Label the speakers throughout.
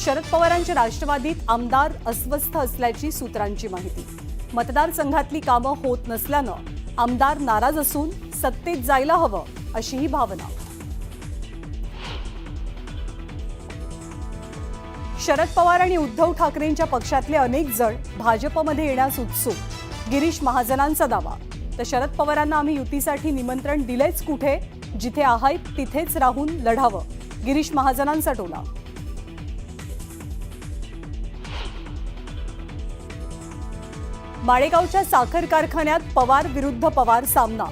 Speaker 1: शरद पवारांच्या राष्ट्रवादीत आमदार अस्वस्थ असल्याची सूत्रांची माहिती। मतदारसंघातली कामं होत नसल्यानं आमदार नाराज असून सत्तेत जायला हवं अशीही भावना। शरद पवार आणि उद्धव ठाकरेंच्या पक्षातले अनेक जण भाजपमध्ये येण्यास उत्सुक। गिरीश महाजनांचा दावा। तर शरद पवारांना आम्ही युतीसाठी निमंत्रण दिलेच कुठे, जिथे आहात तिथेच राहून लढावं, गिरीश महाजनांचा टोला। माळेगावच्या साखर कारखान्यात पवार विरुद्ध पवार सामना।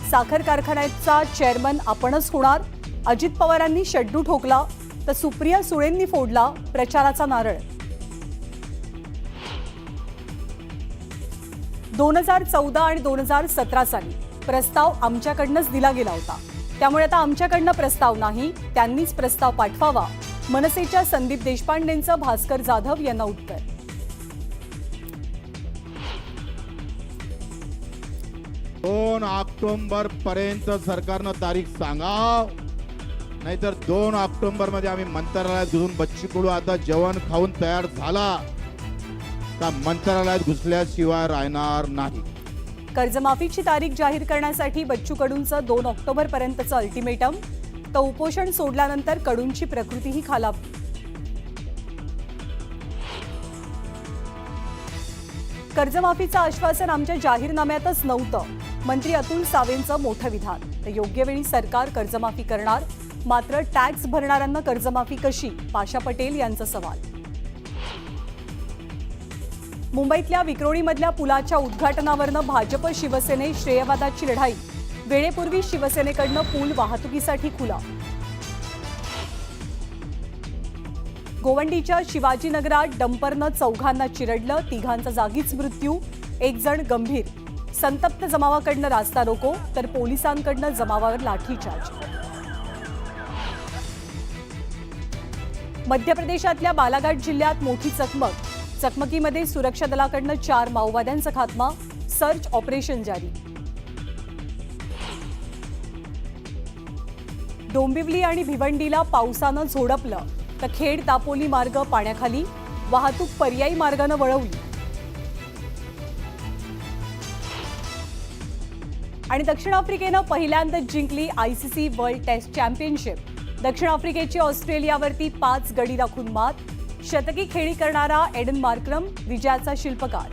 Speaker 1: साखर कारखान्याचा चेअरमन आपणच होणार, अजित पवारांनी शड्डू ठोकला तर सुप्रिया सुळेंनी फोडला प्रचाराचा नारळ। 2014 आणि 2017 साली प्रस्ताव आमच्याकडनंच दिला गेला होता, त्यामुळे आता आमच्याकडनं प्रस्ताव नाही, त्यांनीच प्रस्ताव पाठवावा। मनसेच्या संदीप देशपांडेंचं भास्कर जाधव यांना उत्तर।
Speaker 2: ऑक्टोबर पर्यंत सरकारनं तारीख सांगा, नाहीतर 2 ऑक्टोबर मध्ये आम्ही मंत्रालयात घुसून बच्चू कडू आता जेवण खाऊन तयार झाला तर मंत्रालयात घुसल्याशिवाय राहणार नाही।
Speaker 1: कर्जमाफीची तारीख जाहीर करण्यासाठी बच्चू कडूंचं 2 ऑक्टोबर पर्यंतचं अल्टिमेटम, तर उपोषण सोडल्यानंतर कडूंची प्रकृतीही खालावली। कर्जमाफीचं आश्वासन आमच्या जाहीरनाम्यातच नव्हतं, मंत्री अतुल सावेंचं मोठं विधान। तर योग्य वेळी सरकार कर्जमाफी करणार, मात्र टॅक्स भरणाऱ्यांना कर्जमाफी कशी, पाशा पटेल यांचा सवाल। मुंबईतल्या विक्रोळीमधल्या पुलाच्या उद्घाटनावरनं भाजप शिवसेने श्रेयवादाची लढाई। वेळेपूर्वी शिवसेनेकडनं पूल वाहतुकीसाठी खुला। गोवंडीच्या शिवाजीनगरात डंपरनं चौघांना चिरडलं, तिघांचा जागीच मृत्यू, एक जण गंभीर। संतप्त जमावाकडनं रास्ता रोको, तर पोलिसांकडनं जमावावर लाठीचार्ज। मध्य प्रदेशातल्या बालाघाट जिल्ह्यात मोठी चकमक। चकमकीमध्ये सुरक्षा दलाकडनं 4 माओवाद्यांचा खात्मा, सर्च ऑपरेशन जारी। डोंबिवली आणि भिवंडीला पावसानं झोडपलं, तर खेड दापोली मार्ग पाण्याखाली, वाहतूक पर्यायी मार्गानं वळवली। आणि दक्षिण आफ्रिकेनं पहिल्यांदाच जिंकली आयसीसी वर्ल्ड टेस्ट चॅम्पियनशिप। दक्षिण आफ्रिकेची ऑस्ट्रेलियावरती 5 गडी राखून मात। शतकी खेळी करणारा एडन मार्क्रम विजयाचा शिल्पकार।